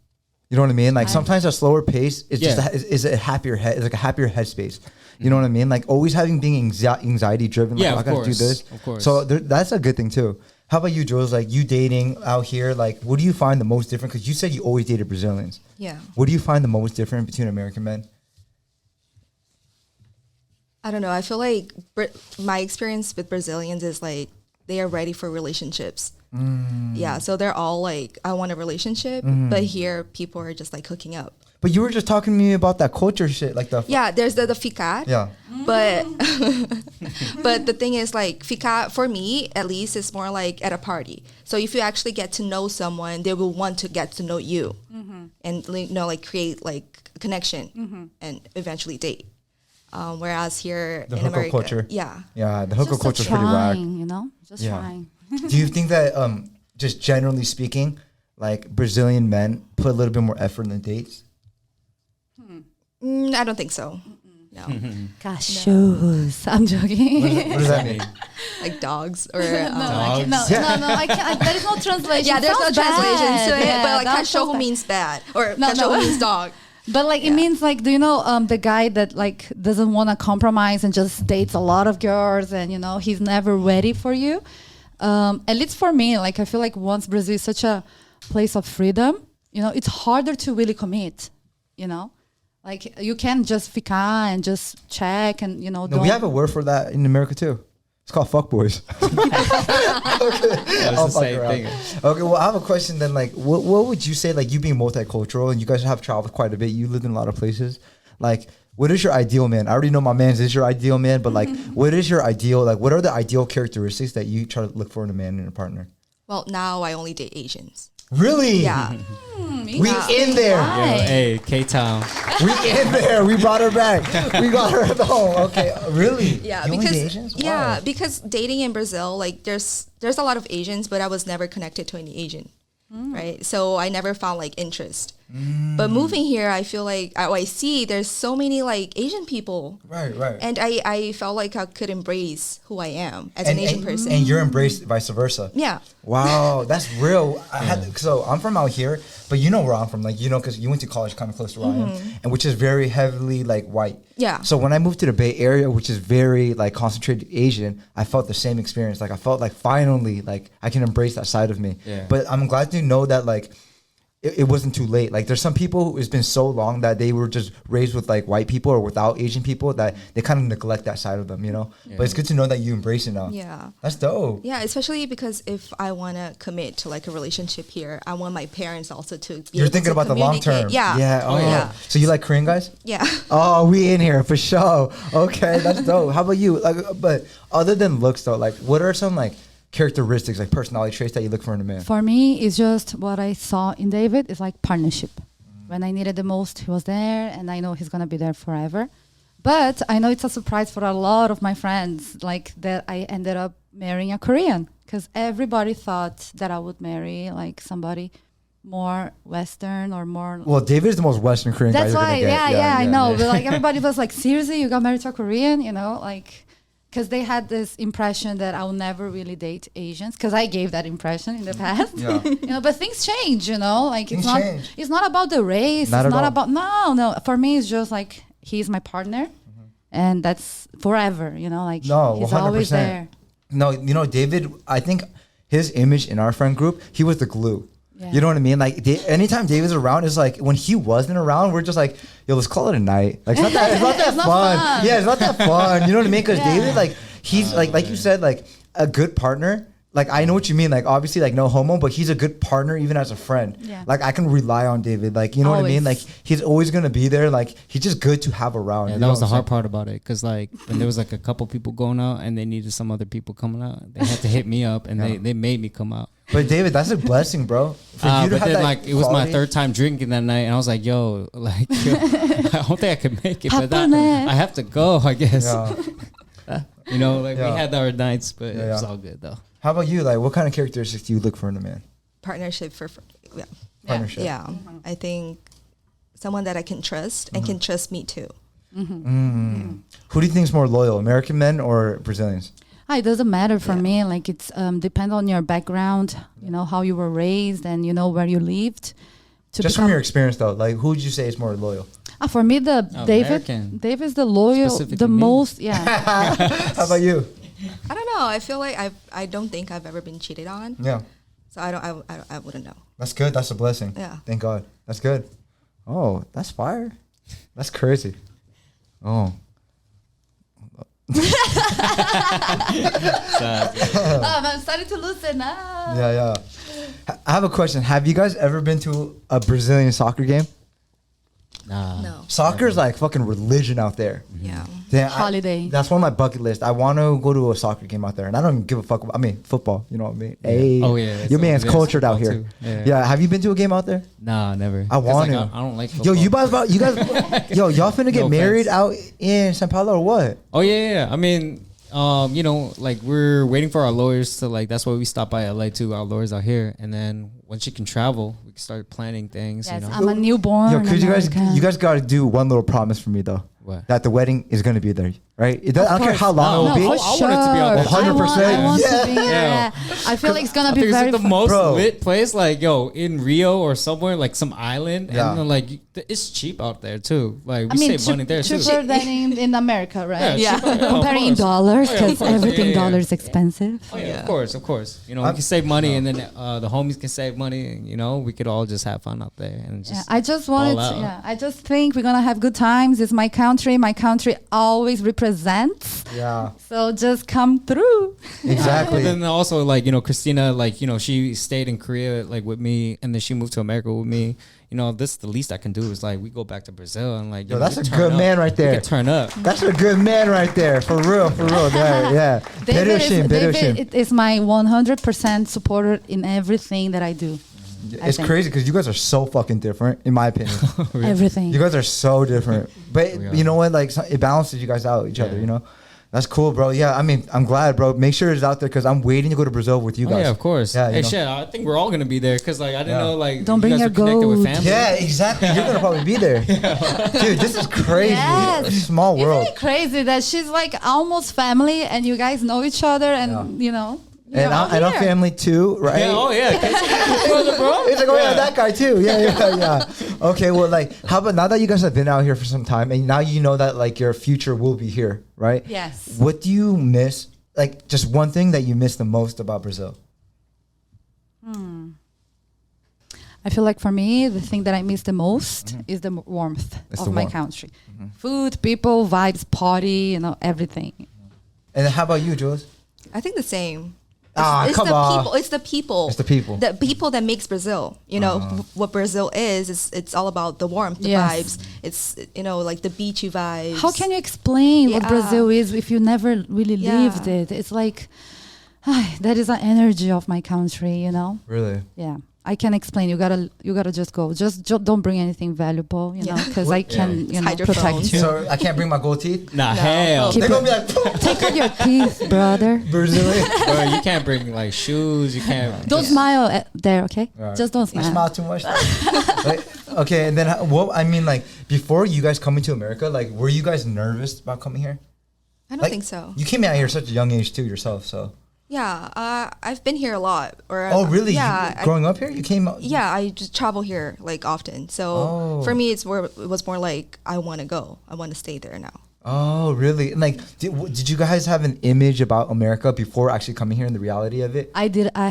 You know what I mean? Like sometimes a slower pace is just is a happier head. It's like a happier headspace. You know what I mean? Like always being anxiety driven. Like, Yeah, I of gotta course, do this. of course. So that's a good thing too. How about you, Jules? Like you dating out here, like what do you find the most different? Because you said you always dated Brazilians. Yeah. What do you find the most different between American men? I don't know. I feel like my experience with Brazilians is like they are ready for relationships. Yeah, so they're all like, I want a relationship, but here people are just like hooking up. But you were just talking to me about that culture shit, like the Yeah, there's the ficar. yeah. But but the thing is like ficar for me at least is more like at a party. So if you actually get to know someone, they will want to get to know you and you know like create like a connection and eventually date. Whereas here The in hookup America, culture. yeah. Yeah, the hookup Just culture is pretty whack. trying, you know, just Yeah. trying. Do you think that just generally speaking, like Brazilian men put a little bit more effort in the dates? I don't think so. No, Cachorros. I'm joking. What does that mean? like dogs or Dogs. I can't. There is no translation. yeah. There's no Sounds translation bad. to it, Yeah, but like that sounds cachorro bad. means bad or No, cachorro no. means dog. But like it means like, do you know the guy that like doesn't want to compromise and just dates a lot of girls and you know he's never ready for you. At least for me, like I feel like once Brazil is such a place of freedom, you know, it's harder to really commit. You know, like you can just ficar and just check and you know. No, we have a word for that in America too. It's called fuckboys. That's I'll the fuck same around. thing. Okay, well, I have a question then. Like, what would you say, like, you being multicultural and you guys have traveled quite a bit, you lived in a lot of places. Like, what is your ideal man? I already know my man's is your ideal man, but like, what is your ideal, like, what are the ideal characteristics that you try to look for in a man and a partner? Well, now I only date Asians. Really? Yeah. We in there. Yo, hey, K-Town. We in there. We brought her back. We got her home. Okay, really? Yeah, You only because date Asians? yeah, Wow. because dating in Brazil, like there's a lot of Asians, but I was never connected to any Asian, right? So I never found like interest. But moving here, I feel like I see there's so many like Asian people, Right. and I felt like I could embrace who I am as an Asian person. And you're embraced vice versa. Yeah, Wow, that's real. So I'm from out here, but you know where I'm from, like, you know, because you went to college kind of close to where I am, and which is very heavily like white. Yeah. So when I moved to the Bay Area, which is very like concentrated Asian, I felt the same experience. Like I felt like finally, like I can embrace that side of me. Yeah. But I'm glad to know that like it wasn't too late. Like there's some people who it's been so long that they were just raised with like white people or without Asian people that they kind of neglect that side of them, you know. But it's good to know that you embrace it now. yeah. That's dope. Yeah, especially because if I want to commit to like a relationship here, I want my parents also to be You're able thinking to about the long term. communicate. Yeah. Yeah. Oh, yeah. So you like Korean guys? Yeah. Oh, we in here for sure. Okay, that's dope. How about you? Like, but other than looks, though, like, what are some like characteristics, like personality traits that you look for in a man? For me, it's just what I saw in David is like partnership. When I needed the most, he was there, and I know he's gonna be there forever. But I know it's a surprise for a lot of my friends, like that I ended up marrying a Korean. because everybody thought that I would marry like somebody more Western or more. Well, David is the most Western Korean guy That's you're why, gonna get. I know. But like everybody was like, seriously, you got married to a Korean, you know, like, because they had this impression that I will never really date Asians, because I gave that impression in the past. Yeah. You know, but things change, you know, like Things it's not. change. It's not about the race. Not it's at not all. about no. For me, it's just like he's my partner, and that's forever. You know, like No, he's 100%. always there. No, you know, David, I think his image in our friend group, he was the glue. Yeah. You know what I mean? Like, anytime David's around, it's like when he wasn't around, we're just like, yo, let's call it a night. Like, it's not that, it's not that It's not fun. fun. Yeah, it's not that fun. You know what I mean? Because Yeah. David, like, he's like you said, like a good partner. Like, I know what you mean. Like, obviously, like, no homo, but he's a good partner even as a friend. Yeah. Like, I can rely on David. Like, you know what I mean? Like, Always. he's always going to be there. Like, he's just good to have around. Yeah, you that know was the what I'm hard part about it, because like when there was like a couple people going out and they needed some other people coming out, they had to hit me up and they made me come out. But David, that's a blessing, bro. For you to But have then that like it was my quality. third time drinking that night, and I was like, yo, like I don't think I could make it, but Happening. I have to go, I guess. Yeah. You know, like Yeah. we had our nights, but it was Yeah. all good though. How about you? Like, what kind of characteristics do you look for in a man? Partnership yeah. Partnership. Yeah. I think someone that I can trust and can trust me too. Who do you think is more loyal, American men or Brazilians? It doesn't matter for Yeah. me. Like it's depend on your background, you know, how you were raised and you know where you lived. To Just become, from your experience, though, like, who would you say is more loyal? for me, the American. David's the loyal, Specifically the me. most. Yeah, How about you? I don't know. I feel like I don't think I've ever been cheated on. Yeah, So I wouldn't know. that's good. That's a blessing. Yeah. Thank God. That's good. Oh, that's fire. That's crazy. Oh. I'm starting to loosen up. Yeah, yeah. I have a question. Have you guys ever been to a Brazilian soccer game? Nah. No. Soccer is like fucking religion out there. Yeah. Damn, Holiday. that's one of my bucket list. I want to go to a soccer game out there, and I don't give a fuck. I mean, football. You know what I mean? Hey, Oh, yeah, that's your man's what it is. cultured out Football here. too. Yeah. Have you been to a game out there? Nah, never. I want like, to. I don't like Yo, football. you guys, yo, y'all finna get No married offense. out in Sao Paulo or what? Oh yeah. I mean, you know, like we're waiting for our lawyers to like. That's why we stopped by LA too. Our lawyers out here, and then once you can travel, we can start planning things. Yes, you know. I'm a newborn. Yo, cause American. you guys got to do one little promise for me though. What? That the wedding is gonna be there, right? I don't care course. how long No, it will be. I want it to be out there. 100%. I want Yeah. to be there. I feel like it's gonna I be think very it's like the fun. most Bro. lit place, like yo, in Rio or somewhere, like some island, Yeah. and then, like it's cheap out there too. Like we I mean, save money there too. cheaper than in America, right? Yeah, cheaper, yeah, of Comparing in course. dollars, Oh, yeah, of because course. everything Yeah, yeah. dollars expensive. Oh yeah, Yeah. of course. You know, I'm- we can save money, and then the homies can save money. And, you know, we could all just have fun out there and Yeah, just. I just wanted all to, out. yeah, I just think we're gonna have good times. It's my country. My country always represents. Yeah, So just come through. exactly. But then also, like, you know, Christina, like, you know, she stayed in Korea, like, with me, and then she moved to America with me. You know, this the least I can do is, like, we go back to Brazil and, like, Yo, you know, that's we a turn good up. man right We there. can turn up. That's a good man right there, for real, right, yeah. Berushim. David is my 100% supporter in everything that I do. I It's think. crazy because you guys are so fucking different, in my opinion. Everything. You guys are so different, but We are. you know what? Like, it balances you guys out each other. Yeah. You know, that's cool, bro. Yeah, I mean, I'm glad, bro. Make sure it's out there because I'm waiting to go to Brazil with you Oh, guys. yeah, of course. Yeah, you Hey, know. shit, I think we're all going to be there because, like, I didn't Yeah. know, like, Don't you bring guys your were connected with goat. family. Yeah, exactly. You're gonna probably be there, dude. This is crazy. Yes. It's a small world. Isn't it crazy that she's like almost family and you guys know each other and Yeah. you know? And you're all I'm here. family too, right? Yeah, oh, yeah. Brother, bro. It's like, oh yeah, that guy too. Yeah. Okay, well, like, how about now that you guys have been out here for some time, and now you know that like your future will be here, right? Yes. What do you miss? Like, just one thing that you miss the most about Brazil? I feel like for me, the thing that I miss the most is the warmth It's of the my warmth. country. Food, people, vibes, party, you know, everything. And how about you, Jules? I think the same. Ah, come the on. people. It's the people. It's the people. The people that makes Brazil. You know what Brazil is. It's all about the warmth, the Yes. vibes. It's like the beachy vibes. How can you explain what Yeah. Brazil is if you never really Yeah. lived it? It's like, that is an energy of my country, you know? Really? Yeah. I can explain. You gotta just go. Just don't bring anything valuable, you know, because I can, you know, Hide your protect phones. you. So I can't bring my gold teeth. Nah, No. hell. Keep They're gonna be like Take out your teeth, brother. Brazilian. Bro, you can't bring like shoes. You can't. Don't smile there, okay? All right. Just don't You smile. smile too much. Like, okay, and then what? I mean, like before you guys coming to America, like were you guys nervous about coming here? I don't Like, think so. You came out here at such a young age too yourself, so. Yeah, I've been here a lot. Oh, really? Yeah, Growing up here, you came. yeah. I just travel here like often. So Oh. for me, it was more like I want to go. I want to stay there now. Oh, really? And like, did you guys have an image about America before actually coming here and the reality of it? I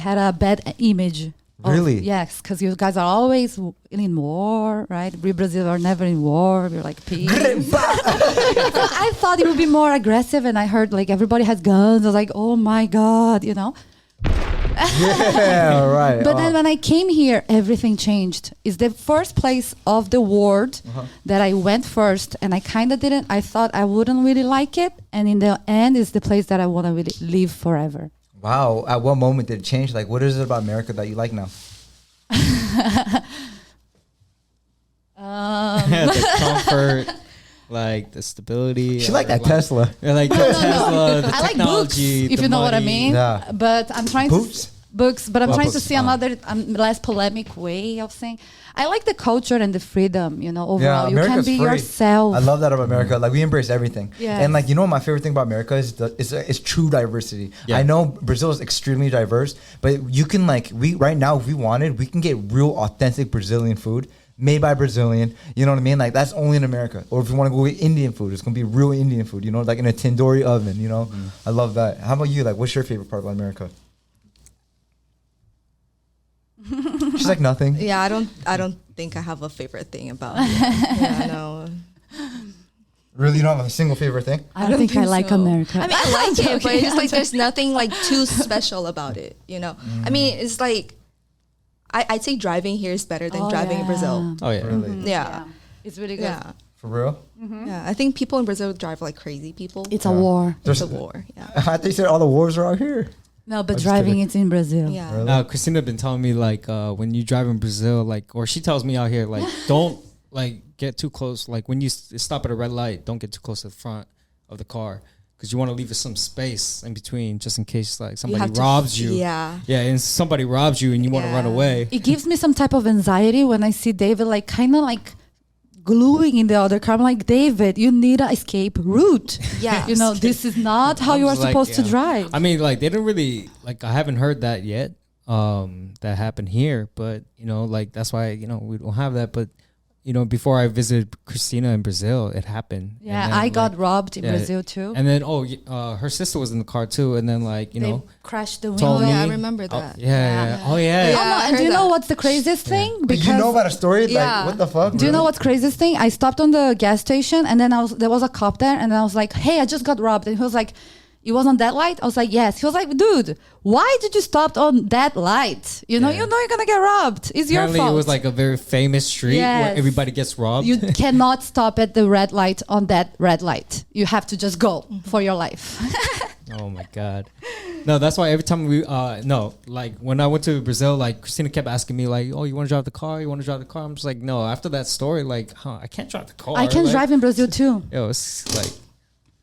had a bad image. Really? Yes, because you guys are always in war, right? We Brazil are never in war. We're like peace. I thought it would be more aggressive, and I heard like everybody has guns. I was like, oh my god, you know. Yeah, right. But then when I came here, everything changed. It's the first place of the world that I went first, and I kind of didn't. I thought I wouldn't really like it, and in the end, it's the place that I want to really live forever. Wow. At what moment did it change? Like, what is it about America that you like now? The comfort, like the stability. She like that Tesla. Like the Tesla, the I like books, technology, if the you know what I money. mean. Yeah. But I'm trying Books? books, but I'm Well, trying to books, see another less polemic way of saying. I like the culture and the freedom. You know, overall, you can America's be free. yourself. I love that about America. Like we embrace everything. Yes. And like you know what my favorite thing about America is it's true diversity. Yeah. I know Brazil is extremely diverse, but you can like right now if we wanted, we can get real authentic Brazilian food made by Brazilian. You know what I mean? Like that's only in America. Or if you want to go with Indian food, it's gonna be real Indian food. You know, like in a tandoori oven. You know, I love that. How about you? Like, what's your favorite part about America? She's like nothing. Yeah, I don't think I have a favorite thing about it. Yeah, no. Really, you don't have a single favorite thing? I don't think I like so. America. I mean, I like it, but it's just like there's nothing like too special about it. You know, I mean, it's like I'd say driving here is better than driving in Brazil. Oh yeah. Really? Yeah, It's really good. yeah, For real? yeah. I think people in Brazil drive like crazy people. It's a war. It's a war. Yeah, I thought you said all the wars are out here. No, but I'm just driving kidding. it's in Brazil. yeah. Really? Christina been telling me like when you drive in Brazil, like, or she tells me out here like don't like get too close. Like when you stop at a red light, don't get too close to the front of the car because you want to leave some space in between just in case like somebody have to- robs you. yeah. Yeah, and somebody robs you and you want to run Yeah. away. It gives me some type of anxiety when I see David like kind of like gluing in the other car. I'm like, David, you need an escape route. Yes. You know, this is not how you are I was like, supposed to yeah. drive. I mean, like they didn't really like. I haven't heard that yet. That happened here, but you know, like that's why we don't have that. But you know, before I visited Christina in Brazil, it happened. Yeah, And then, I got like, robbed in yeah, Brazil too. And then her sister was in the car too. And then like They know, crashed the told window. me. yeah, I remember that. Yeah. Oh yeah. Yeah. Oh, no, I and do heard you know that. what's the craziest thing? Did you know about a story? Like, Yeah. what the fuck? Do you know what's craziest thing? I stopped on the gas station and then there was a cop there and I was like, hey, I just got robbed. And he was like, it was on that light? I was like, yes. He was like, dude, why did you stop on that light? You know Yeah. you're going to get robbed. It's Apparently your fault. it was like a very famous street where Yes. everybody gets robbed. You cannot stop at the red light on that red light. You have to just go for your life. Oh my god. No, that's why every time like when I went to Brazil, like Christina kept asking me like, oh, you want to drive the car? You want to drive the car? I'm just like, no. After that story, like, I can't drive the car. I can like, drive in Brazil too. Yo, it's like,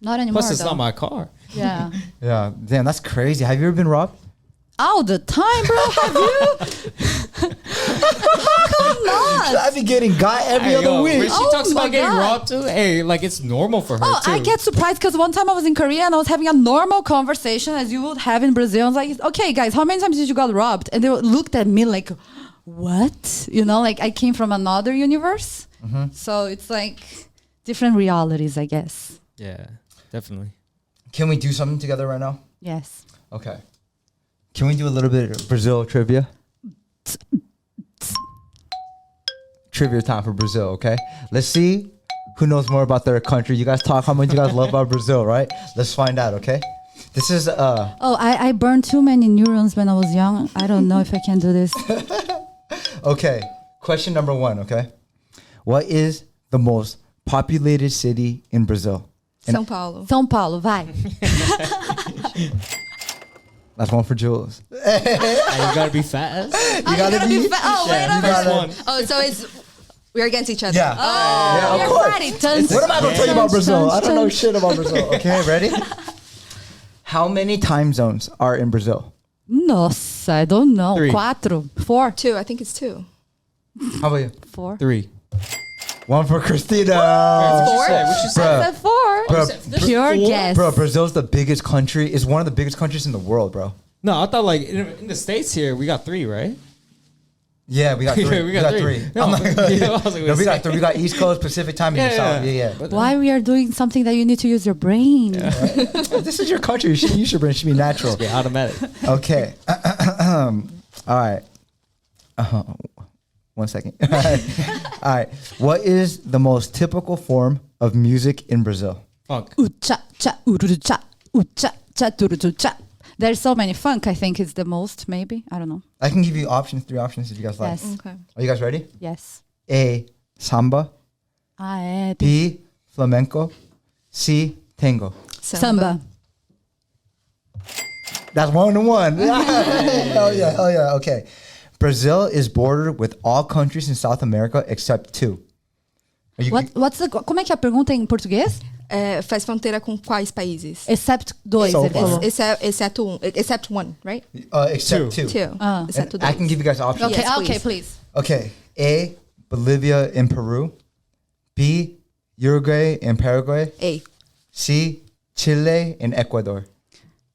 Not anymore. plus it's though. not my car. Yeah. Yeah, damn, that's crazy. Have you ever been robbed? All the time, bro. Have you? How come not? I be getting got every Hey, other yo, when week. she Oh talks my about getting God. robbed too, hey, like it's normal for her Oh, too. I get surprised because one time I was in Korea and I was having a normal conversation as you would have in Brazil. I was like, okay, guys, how many times did you got robbed? And they looked at me like, what? You know, like I came from another universe. So it's like different realities, I guess. Yeah, definitely. Can we do something together right now? Yes. Okay. Can we do a little bit of Brazil trivia? Trivia time for Brazil, okay? Let's see who knows more about their country. You guys talk how much you guys love about Brazil, right? Let's find out, okay? This is Oh, I burned too many neurons when I was young. I don't know if I can do this. okay. Question number 1, okay? What is the most populated city in Brazil? São Paulo. São Paulo, vai. That's one for Jules. You gotta be fast. You gotta be. Oh, wait a you minute. gotta- Oh, so we're against each other. Yeah. Oh, Yeah, of you're course. funny. Dun, What am I gonna tell you about Brazil? I don't know shit about Brazil. Okay, ready? How many time zones are in Brazil? Nossa, I don't know. 3. 4. 4. 2. I think it's 2. How about you? 4. 3. One for Christina. Four? What you say? Bruh. I said 4. Bro, Pure guess. Bro, Brazil's the biggest country. Is one of the biggest countries in the world, bro. No, I thought like in the States here we got 3, right? Yeah, we got 3. We got three. No, I'm like, yeah, I was like, no, we got 3. We got East Coast, Pacific time, and South. Yeah. But, Why we are doing something that you need to use your brain? This is your country. You should use your brain. It should be natural. be automatic. Okay. All right. 1 second. All right. What is the most typical form of music in Brazil? Funk. Ucha cha ururu cha ucha cha tururu cha. There's so many. Funk, I think, is the most. Maybe I don't know. I can give you options, 3 options if you guys like. Yes. Okay. Are you guys ready? Yes. A. Samba. Ah, é. B. Flamenco. C. Tango. Samba. That's 1-1. Hell yeah. Okay. Brazil is bordered with all countries in South America except 2. Are you, Como é que é a pergunta em português? Faz fronteira com quais países? Except 2, So ele far. falou. Except 1, right? except 2. 2. Ah. Except And I can give you guys options. Okay, Yes, okay, please. please. Okay. A. Bolivia and Peru. B. Uruguay and Paraguay. A. C. Chile and Ecuador.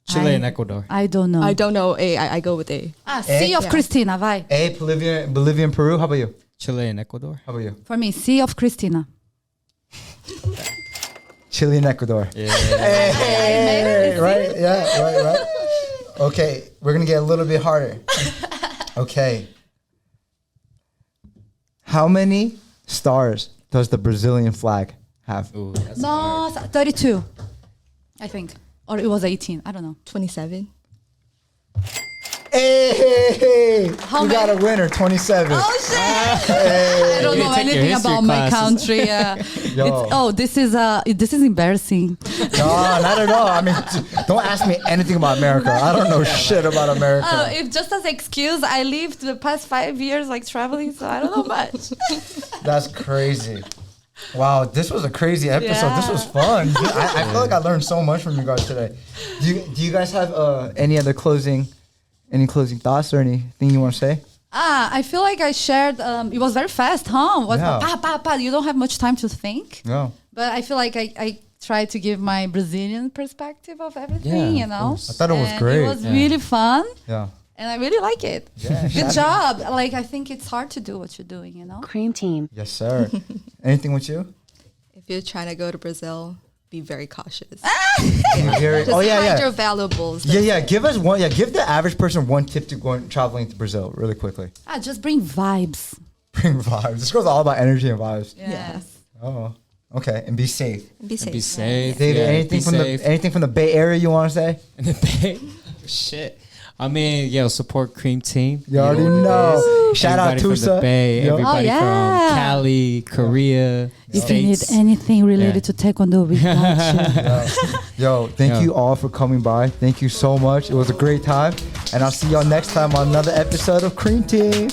Chile and Ecuador. I don't know. I don't know A. I go with A. Sea of Yeah. Christina, vai. A. Bolivia and Peru. How about you? Chile and Ecuador. How about you? For me, Sea of Christina. Chile and Ecuador. Yeah. Hey, right? Yeah, right. Okay, we're gonna get a little bit harder. Okay. How many stars does the Brazilian flag have? Ooh, that's hard. No, 32. I think. Or it was 18. I don't know. 27. Hey, How we got a winner, 27. Oh shit! I don't You know take your anything history about my classes. country. Yo. This is embarrassing. No, not at all. I mean, don't ask me anything about America. I don't know shit about America. If just as excuse, I lived the past 5 years like traveling, so I don't know much. That's crazy. Wow, this was a crazy episode. This was fun. I feel like I learned so much from you guys today. Do you guys have any closing thoughts or anything you want to say? I feel like I shared. It was very fast, huh? Yeah. You don't have much time to think. No. But I feel like I tried to give my Brazilian perspective of everything, Yeah, you know? of course. I thought it was And great. It was really fun. Yeah. And I really like it. Yeah, Good job. Like, I think it's hard to do what you're doing, you know? Cream team. Yes, sir. Anything with you? If you're trying to go to Brazil, be very cautious. Just Just hide yeah. your valuables. Yeah. Give us one. Yeah, give the average person one tip to going traveling to Brazil really quickly. Just bring vibes. Bring vibes. This girl's all about energy and vibes. Yes. Oh, okay. And be safe. Be safe. Be safe. David, Yeah, anything be from safe. anything from the Bay Area you want to say? In the Bay. Shit. I mean, support Cream Team. You already what it know. is. Shout out Everybody from Tusa. the Bay. Yo. Everybody Oh, yeah. from Cali, Korea, If you need States. anything related Yeah. to Taekwondo, we got you. Yo, thank Yo. you all for coming by. Thank you so much. It was a great time. And I'll see y'all next time on another episode of Cream Team.